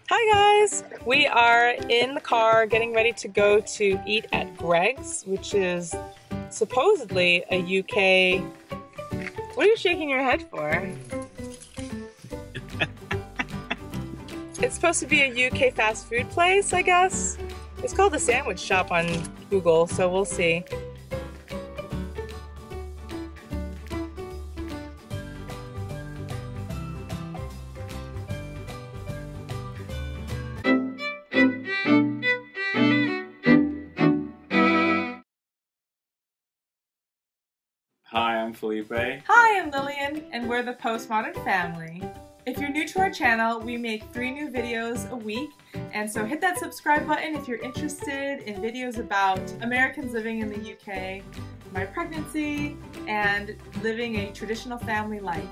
Hi guys! We are in the car getting ready to go to eat at Greggs, which is supposedly a UK... What are you shaking your head for? It's supposed to be a UK fast food place, I guess. It's called the Sandwich Shop on Google, so we'll see. Hi, I'm Felipe. Hi, I'm Lillian, and we're the Postmodern family. If you're new to our channel, we make 3 new videos a week, and so hit that subscribe button if you're interested in videos about Americans living in the UK, my pregnancy, and living a traditional family life.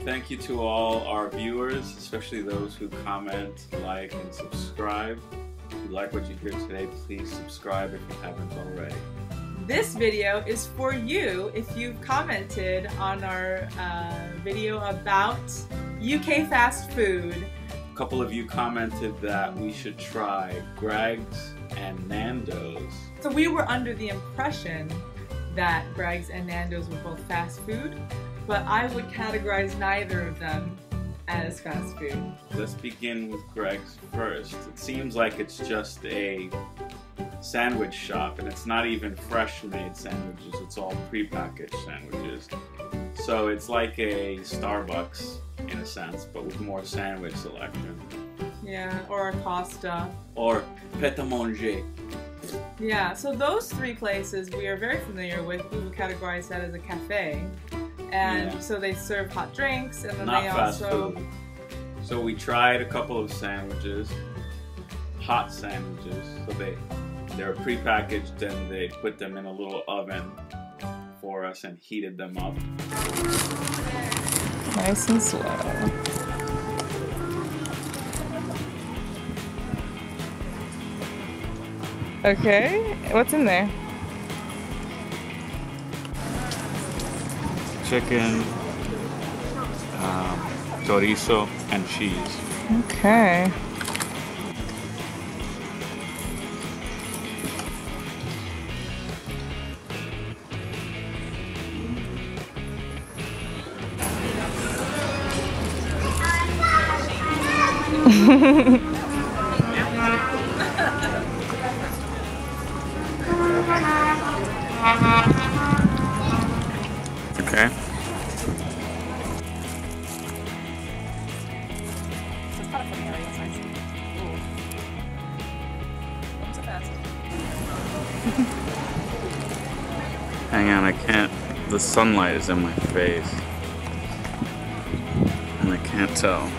Thank you to all our viewers, especially those who comment, like, and subscribe. If you like what you hear today, please subscribe if you haven't already. This video is for you if you've commented on our video about UK fast food. A couple of you commented that we should try Greggs and Nandos. So we were under the impression that Greggs and Nandos were both fast food, but I would categorize neither of them as fast food. Let's begin with Greggs first. It seems like it's just a sandwich shop, and it's not even fresh made sandwiches, it's all pre-packaged sandwiches. So it's like a Starbucks in a sense, but with more sandwich selection. Yeah, or a Costa. Or Pret a Manger. Yeah, so those 3 places we are very familiar with. We would categorize that as a cafe. And so they serve hot drinks, and then not they fast also... food. So we tried a couple of sandwiches, hot sandwiches. So they're pre-packaged, and they put them in a little oven for us and heated them up. Nice and slow. Okay, what's in there? Chicken, chorizo, and cheese. Okay. Okay. Hang on, I can't. The sunlight is in my face, and I can't tell.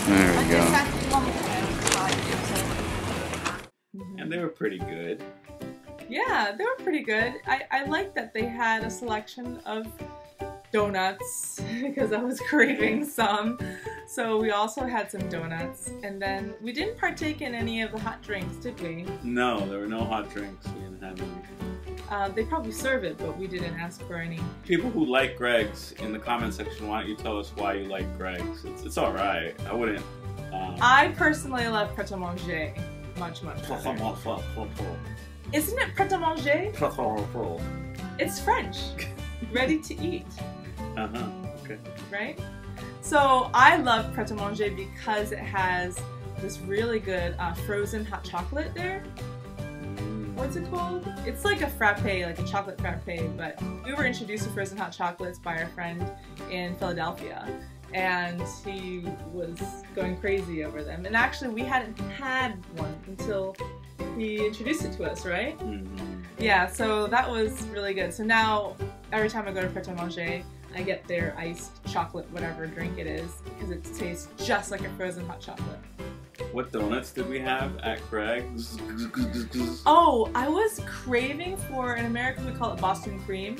There we go. And they were pretty good. Yeah, they were pretty good. I like that they had a selection of donuts because I was craving some. So we also had some donuts, and then we didn't partake in any of the hot drinks, did we? No, there were no hot drinks. We didn't have any. They probably serve it, but we didn't ask for any. People who like Greggs, in the comment section, why don't you tell us why you like Greggs? It's alright. I wouldn't. I personally love Pret a Manger much better. Isn't it Pret a Manger? It's French. Ready to eat. Okay. Right? So I love Pret a Manger because it has this really good frozen hot chocolate there. What's it called? It's like a frappe, like a chocolate frappe, but we were introduced to frozen hot chocolates by our friend in Philadelphia, and he was going crazy over them. And actually we hadn't had one until he introduced it to us, right? Yeah, so that was really good. So now every time I go to Pret a Manger, I get their iced chocolate, whatever drink it is, because it tastes just like a frozen hot chocolate. What donuts did we have at Greggs? Oh, I was craving for, in America we call it Boston cream,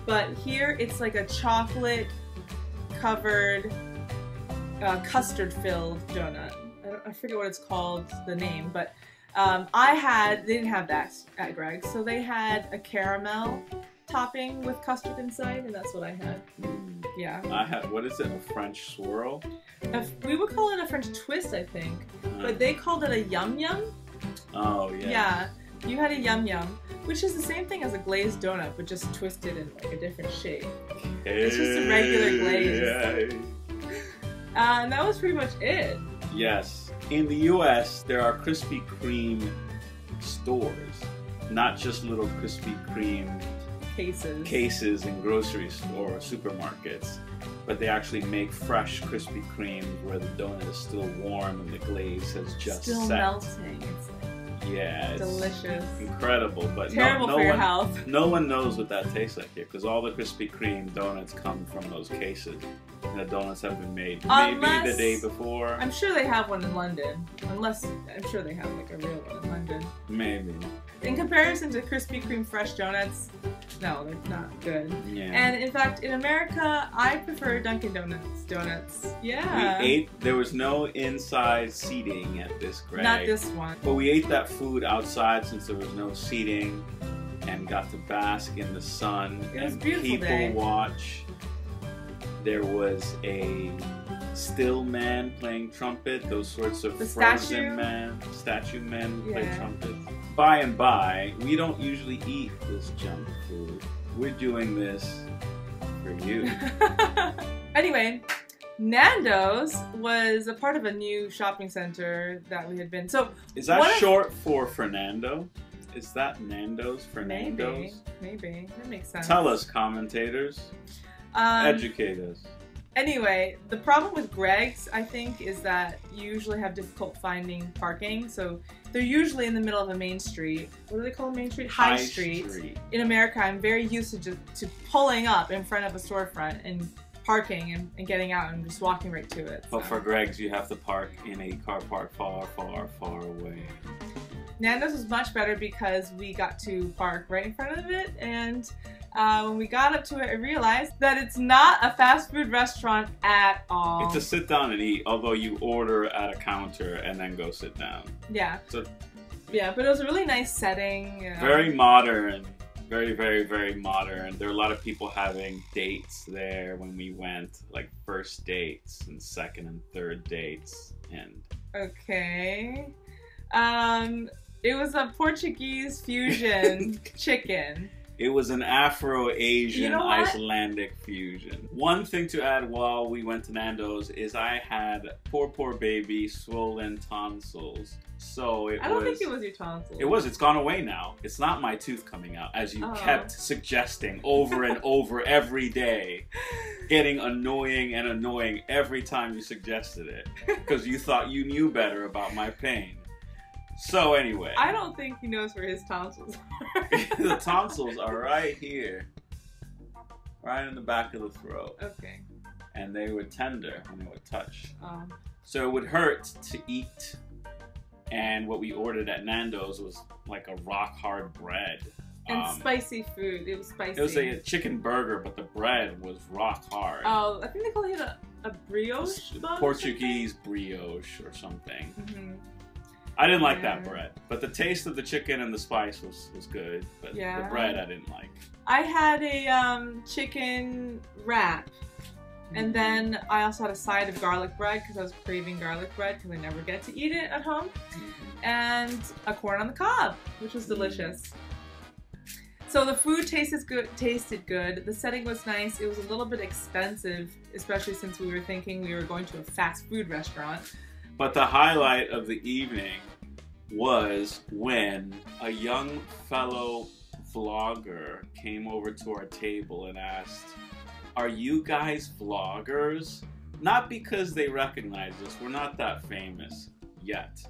but here it's like a chocolate covered, custard filled donut. I forget what it's called, the name, but they didn't have that at Greggs, so they had a caramel topping with custard inside, and that's what I had. Yeah. I had, what is it, a French swirl? We would call it a French twist, I think. But they called it a yum yum. Oh, yeah. Yeah. You had a yum yum, which is the same thing as a glazed donut, but just twisted in like a different shape. It's just a regular glaze. And that was pretty much it. Yes. In the US, there are Krispy Kreme stores, not just little Krispy Kreme cases in grocery store or supermarkets, but they actually make fresh Krispy Kreme where the donut is still warm and the glaze has just still set. Melting. It's like, yeah, it's delicious. Incredible, but terrible for your health. No one knows what that tastes like here because all the Krispy Kreme donuts come from those cases. And the donuts have been made maybe the day before. I'm sure they have one in London. Unless, I'm sure they have like a real one in London. Maybe. In comparison to Krispy Kreme fresh donuts, no, they're not good. Yeah. And in fact, in America, I prefer Dunkin Donuts donuts. Yeah. We ate, there was no inside seating at this Greg. Not this one. But we ate that food outside since there was no seating and got to bask in the sun. It was and a beautiful people day. Watch. There was a still man playing trumpet, those sorts of statue men play trumpets. By and by, we don't usually eat this junk food. We're doing this for you. Anyway, Nando's was a part of a new shopping center that we had been. So is that short for Fernando? Is that Nando's for Nando's? Maybe. That makes sense. Tell us, commentators. Educate us. Anyway, the problem with Greggs, I think, is that you usually have difficult finding parking. So they're usually in the middle of a main street. What do they call a main street? High street. In America, I'm very used to pulling up in front of a storefront and parking and getting out and just walking right to it. But for Greggs, you have to park in a car park far, far, far away. Nando's was much better because we got to park right in front of it, and when we got up to it, I realized that it's not a fast food restaurant at all. It's a sit down and eat, although you order at a counter and then go sit down. Yeah. So, yeah, but it was a really nice setting. Very modern. Very, very, very modern. There were a lot of people having dates there when we went, like first dates and second and third dates. And okay. It was a Portuguese fusion chicken. It was an Afro-Asian Icelandic fusion. One thing to add while we went to Nando's is I had poor baby swollen tonsils. So I don't think it was your tonsils. It was. It's gone away now. It's not my tooth coming out, as you kept suggesting over and over every day. Getting annoying and annoying every time you suggested it. Because you thought you knew better about my pain. So anyway. I don't think he knows where his tonsils are. The tonsils are right here. Right in the back of the throat. Okay. And they were tender when they would touch. Oh. So it would hurt to eat. And what we ordered at Nando's was like a rock hard bread. And spicy food. It was spicy. It was a chicken burger, but the bread was rock hard. Oh, I think they call it a brioche bun? Portuguese brioche or something. Mm-hmm. I didn't like that bread, but the taste of the chicken and the spice was good, but the bread I didn't like. I had a chicken wrap, and then I also had a side of garlic bread because I was craving garlic bread because I never get to eat it at home, and a corn on the cob, which was delicious. So the food tasted good. The setting was nice. It was a little bit expensive, especially since we were thinking we were going to a fast food restaurant. But the highlight of the evening was when a young fellow vlogger came over to our table and asked, "Are you guys vloggers?" Not because they recognized us, we're not that famous yet,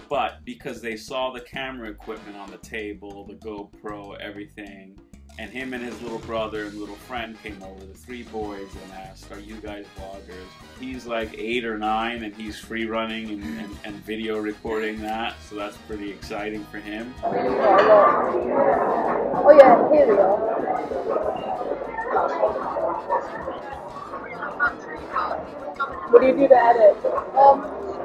but because they saw the camera equipment on the table, the GoPro, everything, and him and his little brother and little friend came over, the three boys, and asked, "Are you guys vloggers?" He's like 8 or 9 and he's free running and video recording that, so that's pretty exciting for him. Oh yeah, here we go. What do you do to edit?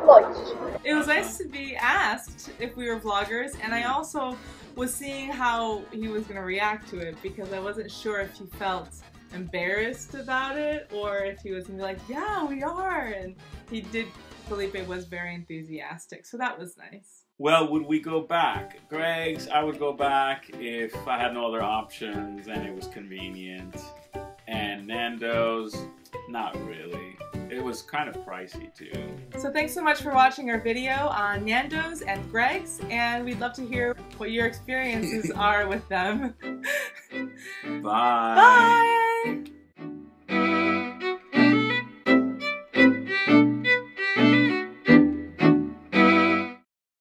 Lights. It was nice to be asked if we were vloggers, and I also was seeing how he was going to react to it because I wasn't sure if he felt embarrassed about it or if he was gonna be like, yeah, we are. And Felipe was very enthusiastic, so that was nice. Well, would we go back? Greggs, I would go back if I had no other options and it was convenient. And Nando's, not really. It was kind of pricey too. So thanks so much for watching our video on Nando's and Greggs, and we'd love to hear what your experiences are with them. Bye. Bye!